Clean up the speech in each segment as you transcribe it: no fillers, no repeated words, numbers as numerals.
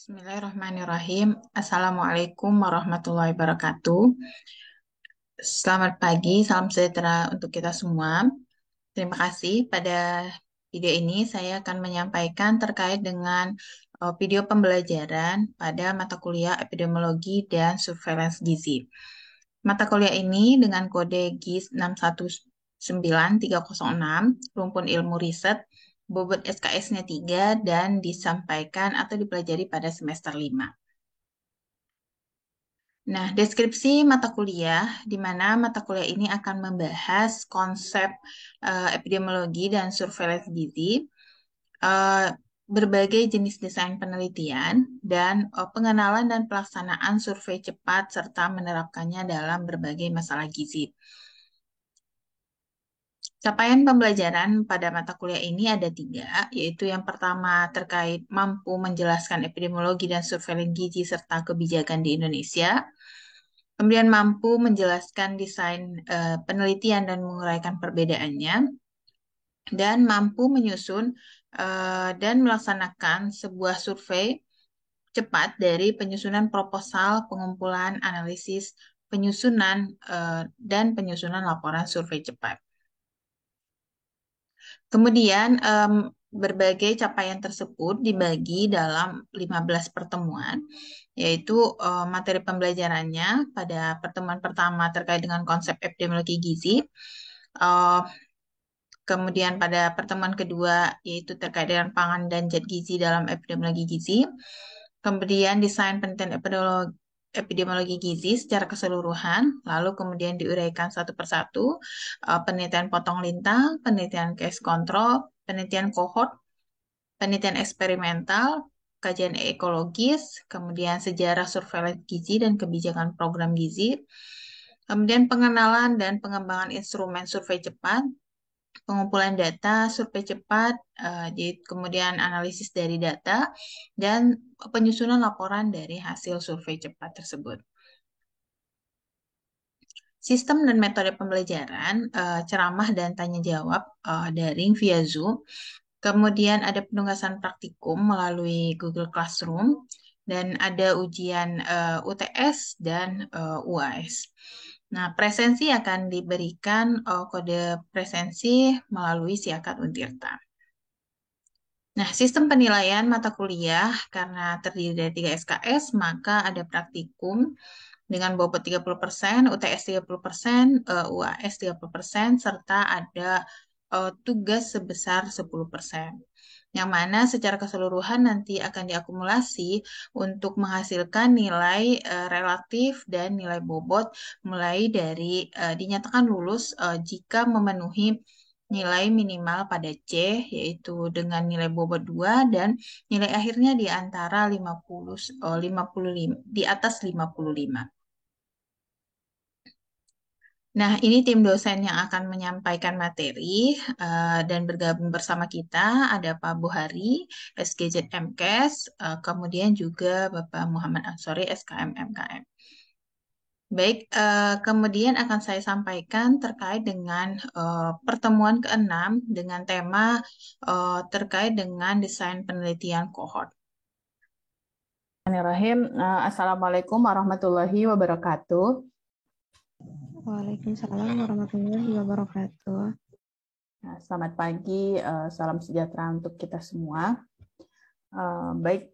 Bismillahirrahmanirrahim. Assalamualaikum warahmatullahi wabarakatuh. Selamat pagi, salam sejahtera untuk kita semua. Terima kasih. Pada video ini saya akan menyampaikan terkait dengan video pembelajaran pada mata kuliah epidemiologi dan surveillance gizi. Mata kuliah ini dengan kode GIS 619306, rumpun ilmu riset, bobot SKS-nya 3, dan disampaikan atau dipelajari pada semester 5. Nah, deskripsi mata kuliah, di mana mata kuliah ini akan membahas konsep epidemiologi dan surveillance gizi, eh, berbagai jenis desain penelitian, dan pengenalan dan pelaksanaan survei cepat, serta menerapkannya dalam berbagai masalah gizi. Capaian pembelajaran pada mata kuliah ini ada 3, yaitu yang pertama terkait mampu menjelaskan epidemiologi dan surveillance gizi serta kebijakan di Indonesia. Kemudian mampu menjelaskan desain penelitian dan menguraikan perbedaannya, dan mampu menyusun dan melaksanakan sebuah survei cepat dari penyusunan proposal, pengumpulan, analisis, penyusunan, dan penyusunan laporan survei cepat. Kemudian berbagai capaian tersebut dibagi dalam 15 pertemuan, yaitu materi pembelajarannya pada pertemuan pertama terkait dengan konsep epidemiologi gizi, eh, kemudian pada pertemuan kedua yaitu terkait dengan pangan dan zat gizi dalam epidemiologi gizi, kemudian desain penelitian epidemiologi gizi secara keseluruhan, lalu kemudian diuraikan satu persatu, penelitian potong lintang, penelitian case control, penelitian kohort, penelitian eksperimental, kajian ekologis, kemudian sejarah surveillance gizi dan kebijakan program gizi, kemudian pengenalan dan pengembangan instrumen survei cepat, pengumpulan data, survei cepat, kemudian analisis dari data, dan penyusunan laporan dari hasil survei cepat tersebut. Sistem dan metode pembelajaran, ceramah dan tanya jawab daring via Zoom. Kemudian ada penugasan praktikum melalui Google Classroom, dan ada ujian UTS dan UAS. Nah, presensi akan diberikan kode presensi melalui Siakat Untirta. Nah, sistem penilaian mata kuliah karena terdiri dari 3 SKS, maka ada praktikum dengan bobot 30%, UTS 30%, UAS 30%, serta ada tugas sebesar 10%. Yang mana secara keseluruhan nanti akan diakumulasi untuk menghasilkan nilai relatif dan nilai bobot mulai dari dinyatakan lulus jika memenuhi nilai minimal pada C, yaitu dengan nilai bobot 2, dan nilai akhirnya di antara 55, di atas 55. Nah, ini tim dosen yang akan menyampaikan materi dan bergabung bersama kita ada Pak Buhari, SGZ MKes, kemudian juga Bapak Muhammad Ansori, SKM MKM. Baik, kemudian akan saya sampaikan terkait dengan pertemuan ke-6 dengan tema terkait dengan desain penelitian kohort. Bismillahirrahmanirrahim. Assalamualaikum warahmatullahi wabarakatuh. Waalaikumsalam warahmatullahi wabarakatuh. Nah, selamat pagi, salam sejahtera untuk kita semua. Baik,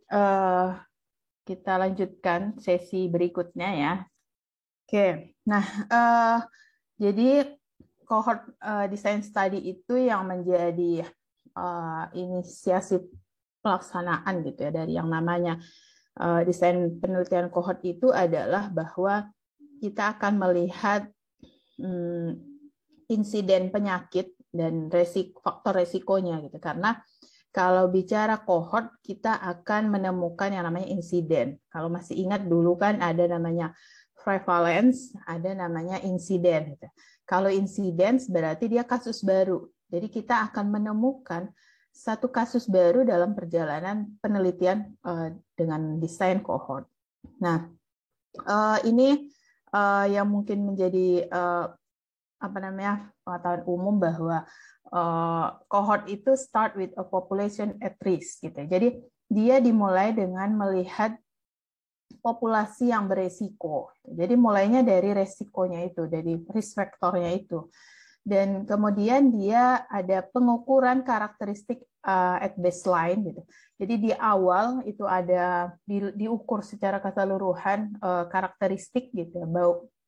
kita lanjutkan sesi berikutnya ya. Oke, nah jadi cohort design study itu yang menjadi inisiasi pelaksanaan gitu ya dari yang namanya desain penelitian cohort itu adalah bahwa kita akan melihat insiden penyakit dan faktor resikonya gitu. Karena kalau bicara cohort kita akan menemukan yang namanya insiden. Kalau masih ingat dulu kan ada namanya prevalence, ada namanya insiden gitu. Kalau insiden berarti dia kasus baru. Jadi kita akan menemukan satu kasus baru dalam perjalanan penelitian dengan desain cohort. Nah, ini yang mungkin menjadi pengetahuan umum bahwa cohort itu start with a population at risk gitu. Jadi dia dimulai dengan melihat populasi yang beresiko. Jadi mulainya dari resikonya itu, dari risk factornya itu. Dan kemudian dia ada pengukuran karakteristik at baseline gitu. Jadi di awal itu ada diukur secara keseluruhan karakteristik gitu,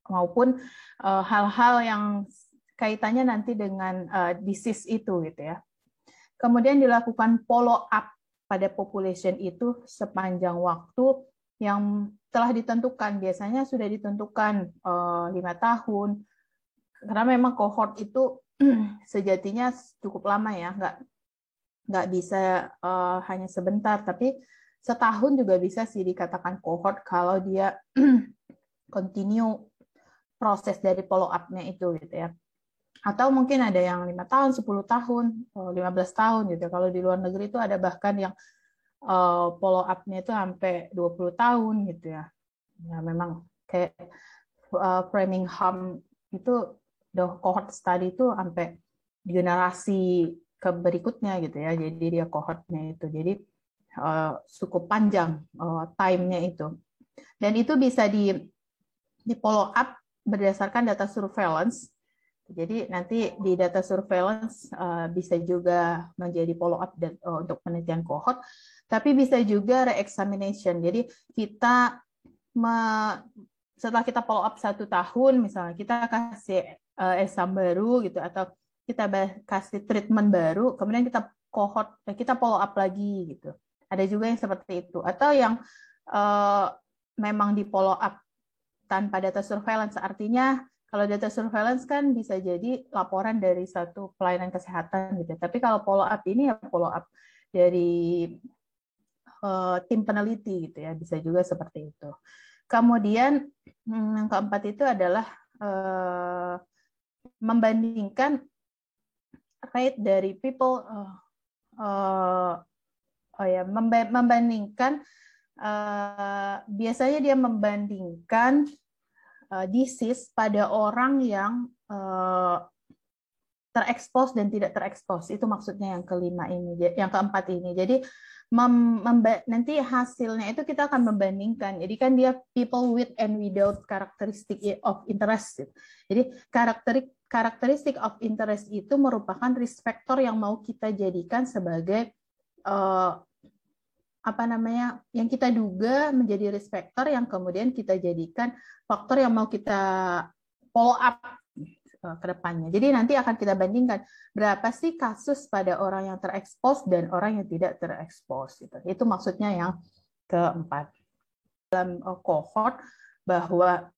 maupun hal-hal yang kaitannya nanti dengan disease itu gitu ya. Kemudian dilakukan follow up pada population itu sepanjang waktu yang telah ditentukan. Biasanya sudah ditentukan 5 tahun, karena memang cohort itu sejatinya cukup lama ya, nggak bisa hanya sebentar, tapi setahun juga bisa sih dikatakan cohort kalau dia continue proses dari follow up-nya itu gitu ya. Atau mungkin ada yang 5 tahun, 10 tahun, 15 tahun gitu. Kalau di luar negeri itu ada bahkan yang follow up-nya itu sampai 20 tahun gitu ya. Ya memang kayak Framingham itu cohort study itu sampai generasi ke berikutnya gitu ya. Jadi dia cohort-nya itu. Jadi cukup panjang time-nya itu. Dan itu bisa di follow up berdasarkan data surveillance. Jadi nanti di data surveillance bisa juga menjadi follow up untuk penelitian cohort, tapi bisa juga re-examination. Jadi kita setelah kita follow up 1 tahun, misalnya kita kasih exam baru gitu, atau kita kasih treatment baru, kemudian kita cohort, kita follow up lagi gitu. Ada juga yang seperti itu, atau yang memang di follow up tanpa data surveillance, artinya kalau data surveillance kan bisa jadi laporan dari satu pelayanan kesehatan gitu. Tapi kalau follow up ini ya follow up dari tim peneliti gitu ya, bisa juga seperti itu. Kemudian yang keempat itu adalah membandingkan rate dari people membandingkan biasanya dia membandingkan disease pada orang yang terekspos dan tidak terekspos. Itu maksudnya yang kelima ini, yang keempat ini. Jadi nanti hasilnya itu kita akan membandingkan. Jadi kan dia people with and without characteristic of interest. Jadi karakteristik of interest itu merupakan risk factor yang mau kita jadikan sebagai yang kita duga menjadi risk factor yang kemudian kita jadikan faktor yang mau kita follow up ke depannya. Jadi nanti akan kita bandingkan berapa sih kasus pada orang yang terekspos dan orang yang tidak terekspos. Itu maksudnya yang keempat. Dalam cohort bahwa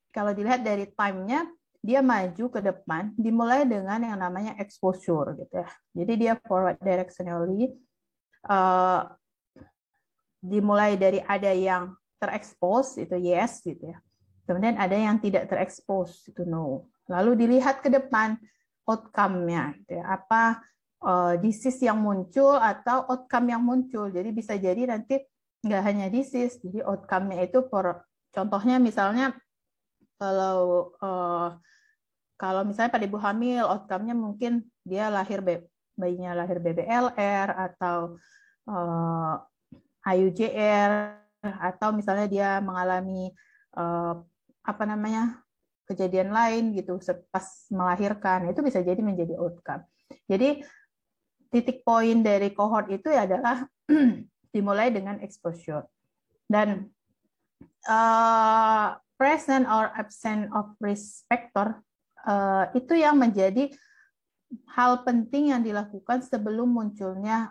kalau dilihat dari time-nya, dia maju ke depan dimulai dengan yang namanya exposure gitu ya. Jadi dia forward directionally dimulai dari ada yang terekspos itu yes gitu ya. Kemudian ada yang tidak terekspos itu no. Lalu dilihat ke depan outcome-nya gitu ya. Apa disease yang muncul atau outcome yang muncul. Jadi bisa jadi nanti nggak hanya disease, jadi outcome-nya itu contohnya misalnya kalau misalnya pada ibu hamil outcome-nya mungkin dia bayinya lahir BBLR atau IUJR, atau misalnya dia mengalami kejadian lain gitu pas melahirkan, itu bisa jadi menjadi outcome. Jadi titik poin dari cohort itu adalah dimulai dengan exposure dan present or absent of risk factor itu yang menjadi hal penting yang dilakukan sebelum munculnya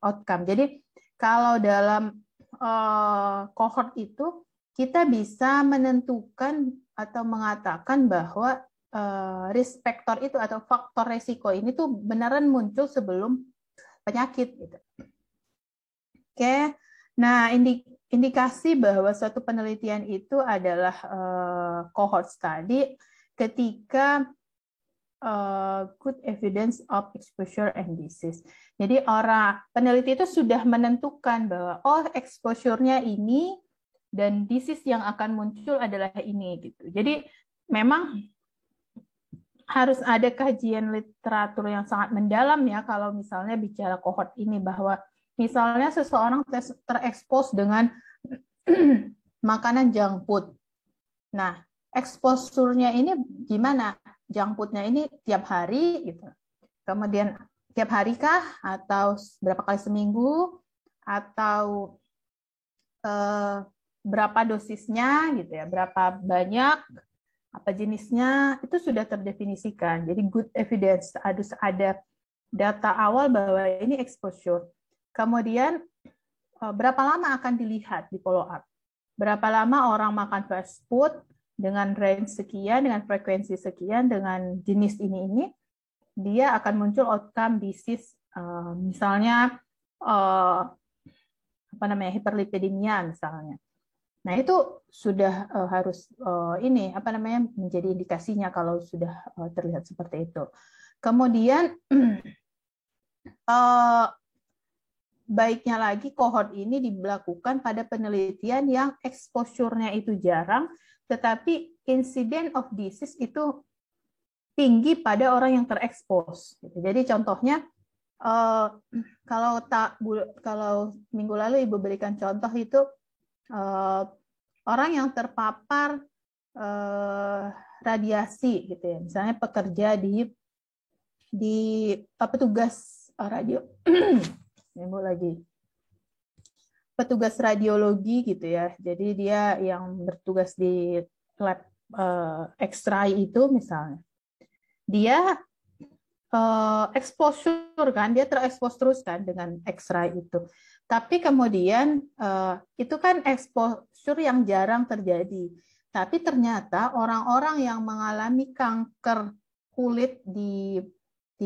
outcome. Jadi kalau dalam cohort itu kita bisa menentukan atau mengatakan bahwa risk factor itu atau faktor resiko ini tuh beneran muncul sebelum penyakit gitu. Oke. Nah, indikasi bahwa suatu penelitian itu adalah cohort study ketika good evidence of exposure and disease. Jadi orang peneliti itu sudah menentukan bahwa exposure-nya ini dan disease yang akan muncul adalah ini gitu. Jadi memang harus ada kajian literatur yang sangat mendalam ya kalau misalnya bicara cohort ini, bahwa misalnya seseorang terekspos dengan makanan junk food. Nah, exposure-nya ini gimana? Junk food-nya ini tiap hari gitu. Kemudian tiap hari kah? Atau berapa kali seminggu? Atau berapa dosisnya gitu ya? Berapa banyak? Apa jenisnya? Itu sudah terdefinisikan. Jadi good evidence, harus ada data awal bahwa ini exposure. Kemudian berapa lama akan dilihat di follow up? Berapa lama orang makan fast food dengan range sekian, dengan frekuensi sekian, dengan jenis ini, dia akan muncul outcome disease, misalnya hiperlipidemia misalnya. Nah itu sudah harus menjadi indikasinya kalau sudah terlihat seperti itu. Kemudian baiknya lagi kohort ini dilakukan pada penelitian yang exposure-nya itu jarang, tetapi incident of disease itu tinggi pada orang yang terekspos. Jadi contohnya, kalau minggu lalu Ibu berikan contoh itu orang yang terpapar radiasi, gitu ya, misalnya pekerja di petugas radio. Petugas radiologi gitu ya. Jadi dia yang bertugas di lab X-ray itu misalnya. Dia exposure kan, dia terekspos terus kan dengan X-ray itu. Tapi kemudian itu kan exposure yang jarang terjadi. Tapi ternyata orang-orang yang mengalami kanker kulit di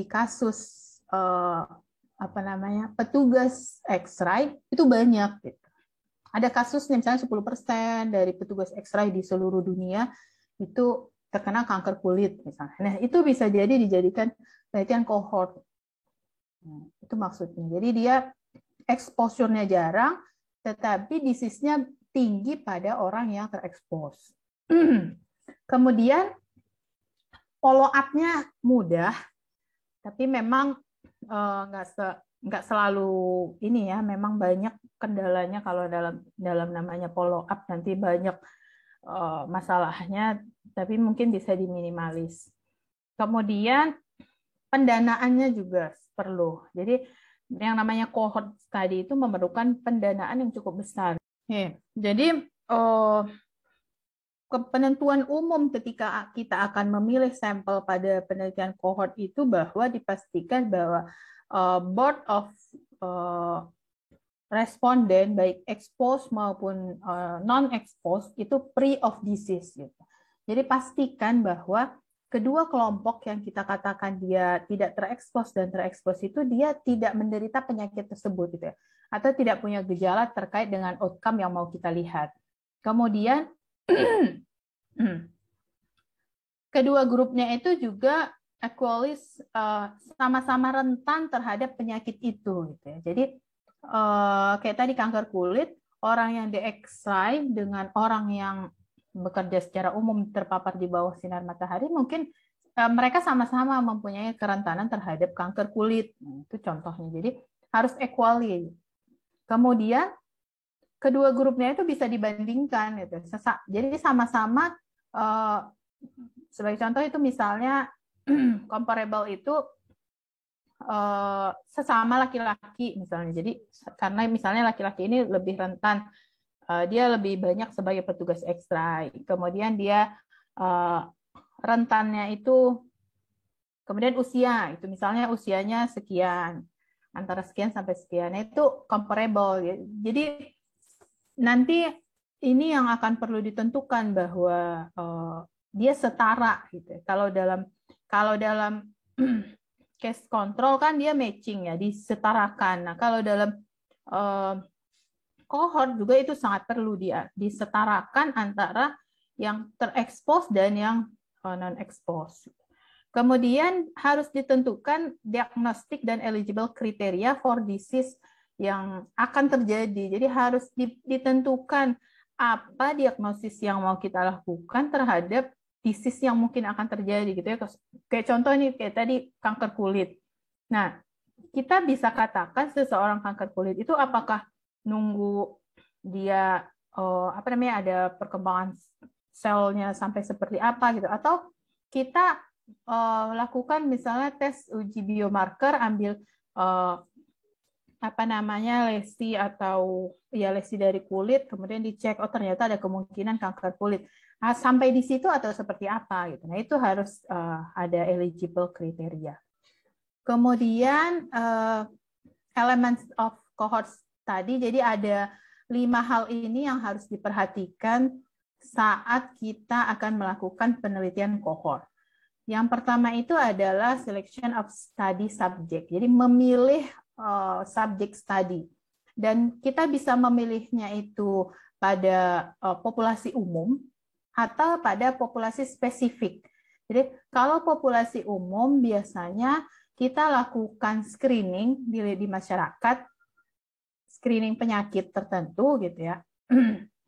kasus petugas X-ray itu banyak. Gitu. Ada kasusnya misalnya 10% dari petugas X-ray di seluruh dunia itu terkena kanker kulit misalnya. Nah, itu bisa jadi dijadikan penelitian kohort. Nah, itu maksudnya. Jadi dia exposure-nya jarang, tetapi disease-nya tinggi pada orang yang terekspos. Kemudian follow up-nya mudah, tapi memang nggak selalu ini ya, memang banyak kendalanya kalau dalam namanya follow up, nanti banyak masalahnya, tapi mungkin bisa diminimalis. Kemudian pendanaannya juga perlu. Jadi yang namanya cohort study itu memerlukan pendanaan yang cukup besar. Jadi penentuan umum ketika kita akan memilih sampel pada penelitian cohort itu bahwa dipastikan bahwa board of responden baik expose maupun non-expose itu free of disease. Gitu. Jadi pastikan bahwa kedua kelompok yang kita katakan dia tidak terekspos dan terekspos itu dia tidak menderita penyakit tersebut gitu ya, atau tidak punya gejala terkait dengan outcome yang mau kita lihat. Kemudian kedua grupnya itu juga equalis sama-sama rentan terhadap penyakit itu gitu ya. Jadi kayak tadi kanker kulit, orang yang di X-ray dengan orang yang bekerja secara umum terpapar di bawah sinar matahari, mungkin mereka sama-sama mempunyai kerentanan terhadap kanker kulit. Nah, itu contohnya. Jadi harus equally. Kemudian kedua grupnya itu bisa dibandingkan gitu. Jadi sama-sama sebagai contoh itu misalnya comparable itu sesama laki-laki misalnya. Jadi karena misalnya laki-laki ini lebih rentan, dia lebih banyak sebagai petugas X-ray. Kemudian dia rentannya itu, kemudian usia itu misalnya usianya sekian, antara sekian sampai sekian, itu comparable. Jadi nanti ini yang akan perlu ditentukan bahwa dia setara gitu. Kalau dalam case control kan dia matching ya, disetarakan. Nah, kalau dalam cohort juga itu sangat perlu disetarakan antara yang terekspos dan yang non-expose. Kemudian harus ditentukan diagnostik dan eligible kriteria for disease yang akan terjadi. Jadi harus ditentukan apa diagnosis yang mau kita lakukan terhadap disease yang mungkin akan terjadi gitu ya. Kayak contoh ini kayak tadi kanker kulit. Nah, kita bisa katakan seseorang kanker kulit itu apakah nunggu dia ada perkembangan selnya sampai seperti apa gitu, atau kita lakukan misalnya tes uji biomarker, ambil lesi atau lesi dari kulit, kemudian dicek, oh ternyata ada kemungkinan kanker kulit. Nah, sampai di situ atau seperti apa gitu. Nah, itu harus ada eligible kriteria. Kemudian elements of cohort tadi, jadi ada 5 hal ini yang harus diperhatikan saat kita akan melakukan penelitian cohort. Yang pertama itu adalah selection of study subject. Jadi memilih subject study. Dan kita bisa memilihnya itu pada populasi umum atau pada populasi spesifik. Jadi kalau populasi umum biasanya kita lakukan screening di masyarakat, screening penyakit tertentu gitu ya.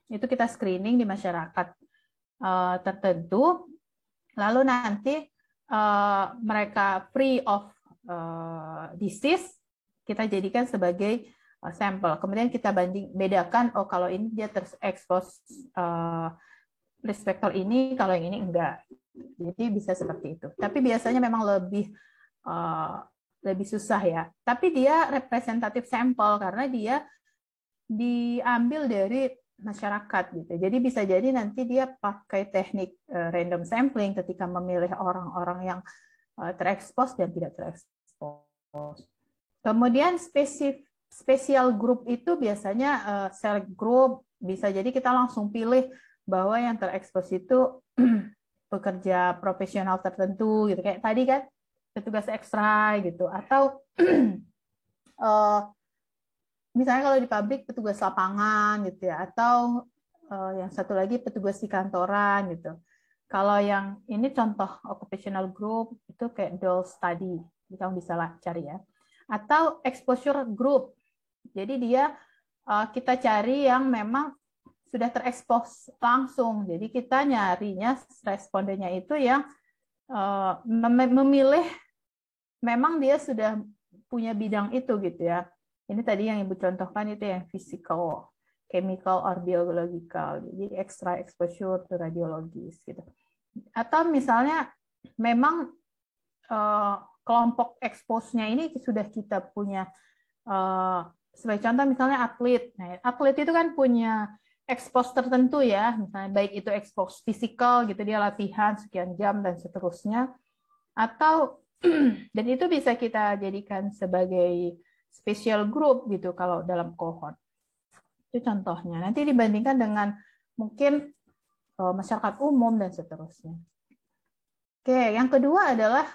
Itu kita screening di masyarakat tertentu, lalu nanti mereka free of disease, kita jadikan sebagai sampel. Kemudian kita bedakan, oh kalau ini dia terekspos risk factor ini, kalau yang ini enggak. Jadi bisa seperti itu. Tapi biasanya memang lebih susah ya. Tapi dia representatif sampel karena dia diambil dari masyarakat gitu. Jadi bisa jadi nanti dia pakai teknik random sampling ketika memilih orang-orang yang terekspos dan tidak terekspos. Kemudian spesial group itu biasanya select group, bisa jadi kita langsung pilih bahwa yang terekspos itu pekerja profesional tertentu gitu, kayak tadi kan petugas ekstra gitu, atau misalnya kalau di pabrik petugas lapangan gitu ya, atau yang satu lagi petugas di kantoran gitu. Kalau yang ini contoh occupational group itu kayak dual study, kamu bisa lah cari ya. Atau exposure group, jadi dia kita cari yang memang sudah terekspos langsung, jadi kita nyarinya respondennya itu yang memilih memang dia sudah punya bidang itu gitu ya. Ini tadi yang Ibu contohkan itu yang physical, chemical or biological, jadi extra exposure to radiologis gitu. Atau misalnya memang kelompok expose-nya ini sudah kita punya, sebagai contoh misalnya atlet. Nah, atlet itu kan punya expose tertentu ya, misalnya baik itu expose fisikal gitu, dia latihan sekian jam dan seterusnya, atau dan itu bisa kita jadikan sebagai special group gitu kalau dalam cohort. Itu contohnya. Nanti dibandingkan dengan mungkin masyarakat umum dan seterusnya. Oke, yang kedua adalah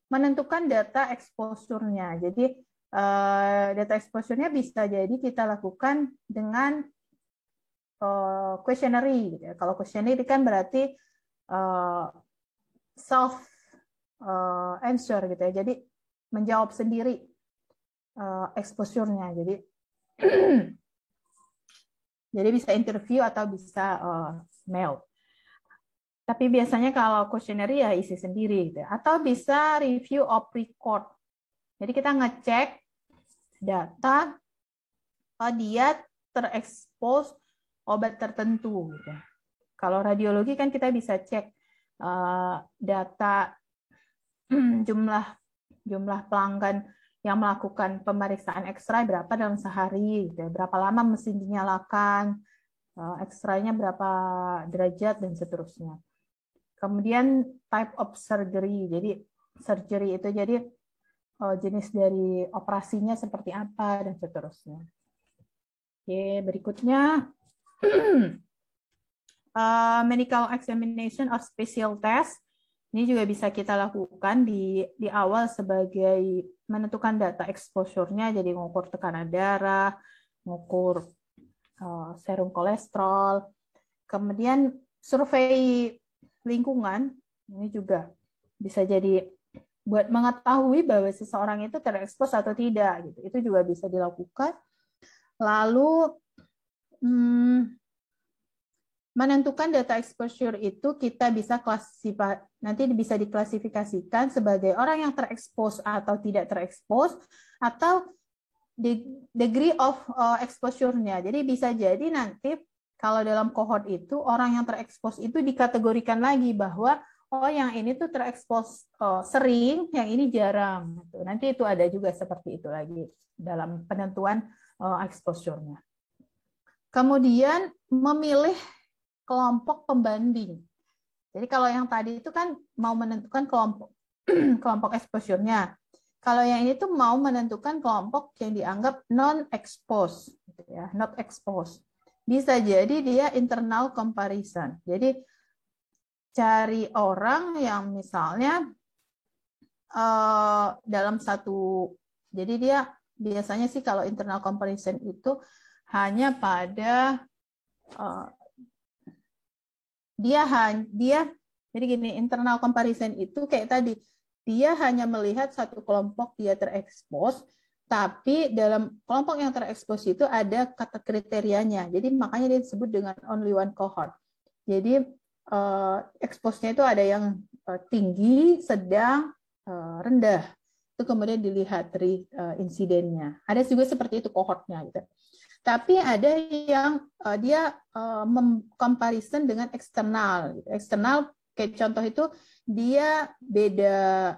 menentukan data exposure-nya. Jadi data exposure-nya bisa jadi kita lakukan dengan questionnaire. Gitu ya. Kalau questionnaire kan berarti self answer gitu ya. Jadi menjawab sendiri exposure-nya. Jadi bisa interview atau bisa mail. Tapi biasanya kalau questionnaire ya isi sendiri gitu. Atau bisa review of record. Jadi kita ngecek data dia terekspos obat tertentu gitu. Kalau radiologi kan kita bisa cek data jumlah pelanggan yang melakukan pemeriksaan ekstra berapa dalam sehari gitu. Berapa lama mesin dinyalakan, ekstranya berapa derajat dan seterusnya. Kemudian type of surgery, jadi surgery itu jadi jenis dari operasinya seperti apa dan seterusnya. Oke, berikutnya medical examination or special test. Ini juga bisa kita lakukan di awal sebagai menentukan data exposure-nya, jadi mengukur tekanan darah, mengukur serum kolesterol, kemudian survei lingkungan, ini juga bisa jadi buat mengetahui bahwa seseorang itu terekspos atau tidak, gitu. Itu juga bisa dilakukan. Lalu menentukan data exposure itu kita bisa nanti bisa diklasifikasikan sebagai orang yang terekspos atau tidak terekspos, atau degree of exposure-nya. Jadi bisa jadi nanti kalau dalam cohort itu orang yang terekspos itu dikategorikan lagi bahwa oh yang ini tuh terekspos sering, yang ini jarang. Nanti itu ada juga seperti itu lagi dalam penentuan exposure-nya. Kemudian memilih kelompok pembanding. Jadi kalau yang tadi itu kan mau menentukan kelompok exposure-nya. Kalau yang ini tuh mau menentukan kelompok yang dianggap non-exposed, gitu ya, not exposed. Bisa jadi dia internal comparison. Jadi cari orang yang misalnya dalam satu, jadi dia biasanya sih kalau internal comparison itu hanya pada dia jadi gini, internal comparison itu kayak tadi, dia hanya melihat satu kelompok dia terekspos, tapi dalam kelompok yang terekspos itu ada kata kriterianya. Jadi makanya dia disebut dengan only one cohort. Jadi eksposnya itu ada yang tinggi, sedang, rendah. Itu kemudian dilihat dari insidennya. Ada juga seperti itu cohortnya gitu. Tapi ada yang dia comparison dengan eksternal. Eksternal kayak contoh itu dia beda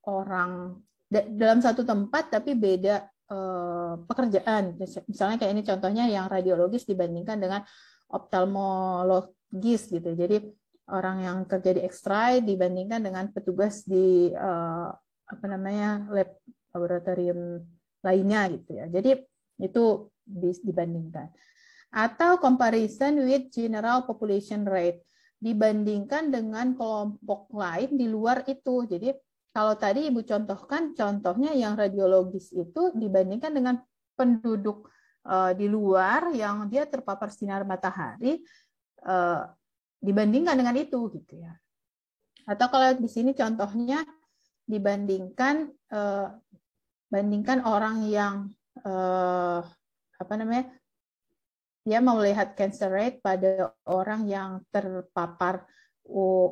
orang dalam satu tempat tapi beda pekerjaan. Misalnya kayak ini contohnya yang radiologis dibandingkan dengan ophthalmologis gitu. Jadi orang yang kerja di X-ray dibandingkan dengan petugas di laboratorium lainnya gitu ya. Jadi itu dibandingkan. Atau comparison with general population rate, dibandingkan dengan kelompok lain di luar itu. Jadi kalau tadi Ibu contohkan, contohnya yang radiologis itu dibandingkan dengan penduduk di luar yang dia terpapar sinar matahari, dibandingkan dengan itu gitu ya. Atau kalau di sini contohnya dibandingkan orang yang dia mau lihat cancer rate pada orang yang terpapar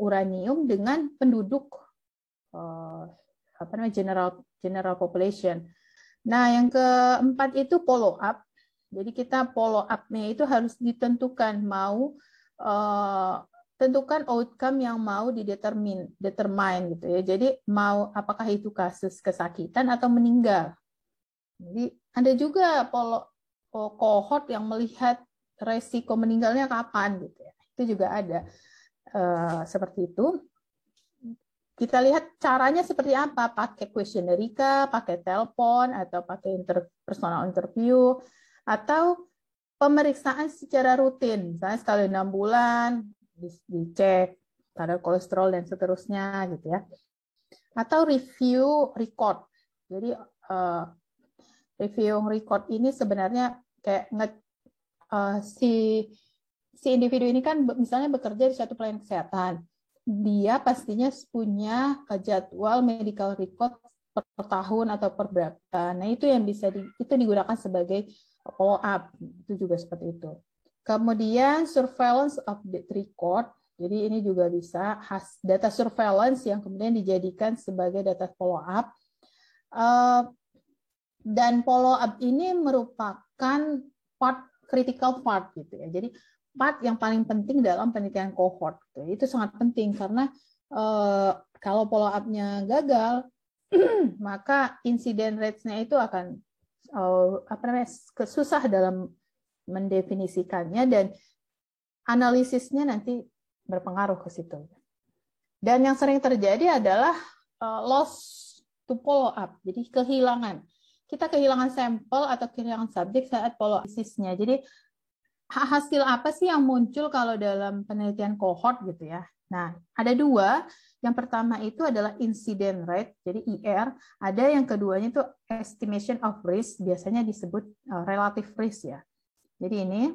uranium dengan penduduk general population. Nah, yang keempat itu follow up. Jadi kita follow up-nya itu harus ditentukan, tentukan outcome yang mau determine gitu ya. Jadi mau apakah itu kasus kesakitan atau meninggal. Jadi ada juga cohort yang melihat resiko meninggalnya kapan gitu ya. Itu juga ada seperti itu. Kita lihat caranya seperti apa, pakai questionnaire kah, pakai telepon, atau pakai personal interview, atau pemeriksaan secara rutin, misalnya sekali 6 bulan, dicek kadar kolesterol dan seterusnya, gitu ya. Atau review record. Jadi review record ini sebenarnya kayak si individu ini kan misalnya bekerja di suatu pelayanan kesehatan. Dia pastinya punya jadwal medical record per tahun atau per berapa. Nah, itu yang itu digunakan sebagai follow up. Itu juga seperti itu. Kemudian surveillance of the record. Jadi ini juga bisa data surveillance yang kemudian dijadikan sebagai data follow up. Dan follow up ini merupakan critical part gitu ya. Jadi part yang paling penting dalam penelitian cohort. Itu sangat penting karena kalau follow up-nya gagal, maka incident rates-nya itu akan susah dalam mendefinisikannya dan analisisnya nanti berpengaruh ke situ. Dan yang sering terjadi adalah loss to follow up, jadi kehilangan. Kita kehilangan sampel atau kehilangan subjek saat follow up-nya. Jadi hasil apa sih yang muncul kalau dalam penelitian cohort gitu ya? Nah, ada dua. Yang pertama itu adalah incident rate, jadi IR. Ada yang keduanya itu estimation of risk, biasanya disebut relative risk ya. Jadi ini,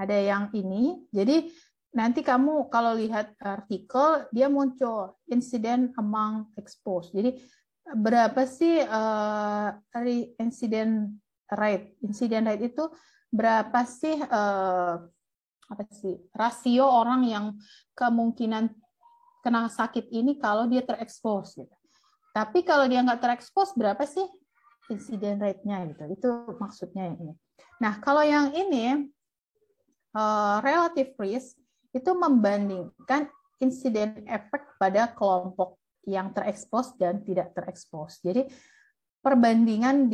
ada yang ini. Jadi nanti kamu kalau lihat artikel, dia muncul incident among exposed. Jadi berapa sih incident rate? Incident rate itu berapa sih rasio orang yang kemungkinan kena sakit ini kalau dia terekspos gitu. Tapi kalau dia nggak terekspos, berapa sih insiden rate-nya gitu? Itu maksudnya yang ini. Nah, kalau yang ini relative risk itu membandingkan insiden efek pada kelompok yang terekspos dan tidak terekspos. Jadi perbandingan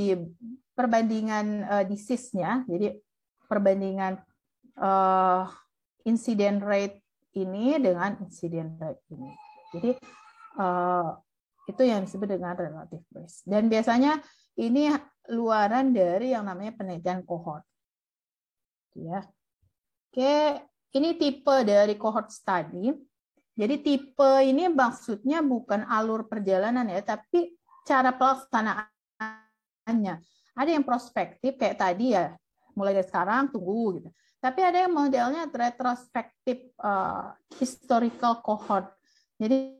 disease-nya, jadi perbandingan insiden rate ini dengan insiden rate ini. Jadi itu yang disebut dengan relative risk. Dan biasanya ini luaran dari yang namanya penelitian cohort. Ya. Oke, ini tipe dari cohort study. Jadi tipe ini maksudnya bukan alur perjalanan ya, tapi cara pelaksanaannya. Ada yang prospektif kayak tadi ya, mulai dari sekarang tunggu gitu. Tapi ada yang modelnya retrospektif historical cohort. Jadi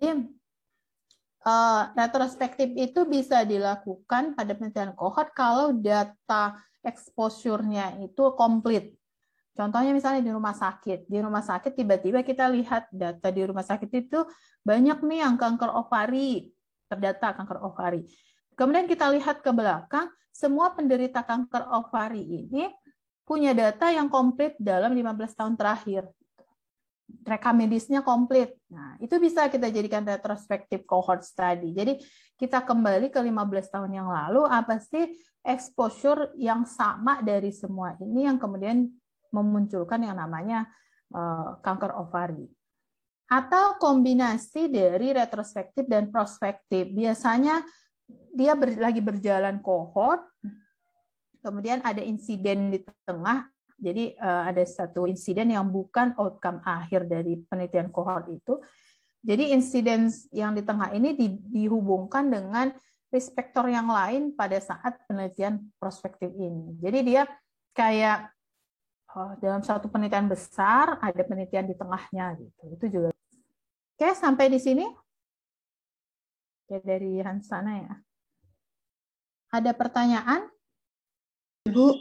retrospektif itu bisa dilakukan pada penelitian cohort kalau data exposure-nya itu komplit. Contohnya misalnya di rumah sakit. Di rumah sakit tiba-tiba kita lihat data di rumah sakit itu banyak nih yang kanker ovari, terdata kanker ovari. Kemudian kita lihat ke belakang, semua penderita kanker ovari ini punya data yang komplit dalam 15 tahun terakhir. Rekam medisnya komplit. Nah, itu bisa kita jadikan retrospektif cohort study. Jadi kita kembali ke 15 tahun yang lalu, apa sih exposure yang sama dari semua ini yang kemudian memunculkan yang namanya kanker ovari. Atau kombinasi dari retrospektif dan prospektif. Biasanya dia lagi berjalan cohort, kemudian ada insiden di tengah. Jadi ada satu insiden yang bukan outcome akhir dari penelitian cohort itu. Jadi insiden yang di tengah ini dihubungkan dengan risk factor yang lain pada saat penelitian prospektif ini. Jadi dia kayak dalam satu penelitian besar ada penelitian di tengahnya gitu. Itu juga. Oke, sampai di sini. Oke, dari Hansana ya. Ada pertanyaan? Bu,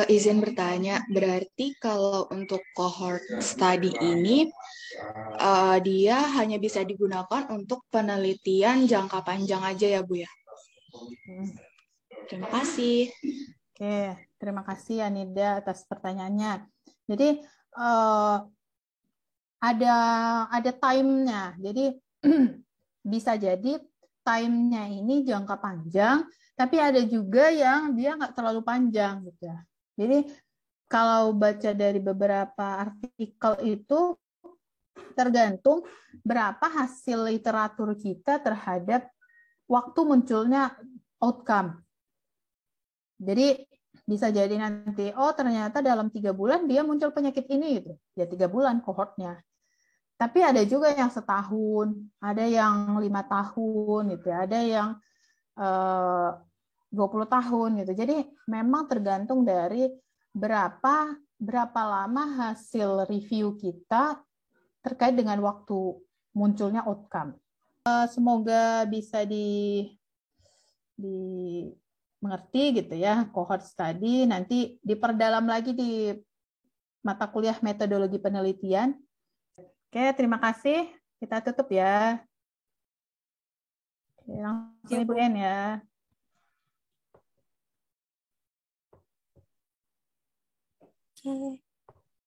izin bertanya, berarti kalau untuk cohort study ini, dia hanya bisa digunakan untuk penelitian jangka panjang aja ya, Bu ya? Terima kasih. Oke, terima kasih Anida atas pertanyaannya. Jadi ada time-nya. Jadi bisa jadi time-nya ini jangka panjang, tapi ada juga yang dia nggak terlalu panjang gitu ya. Jadi kalau baca dari beberapa artikel itu tergantung berapa hasil literatur kita terhadap waktu munculnya outcome. Jadi bisa jadi nanti, oh ternyata dalam 3 bulan dia muncul penyakit ini gitu. Ya 3 bulan kohortnya. Tapi ada juga yang setahun, ada yang 5 tahun gitu, ada yang 20 tahun gitu. Jadi memang tergantung dari berapa lama hasil review kita terkait dengan waktu munculnya outcome. Semoga bisa dimengerti gitu ya, cohort study. Nanti diperdalam lagi di mata kuliah metodologi penelitian. Oke, terima kasih. Kita tutup ya. Oke, langsung Ibu En ya. Oke.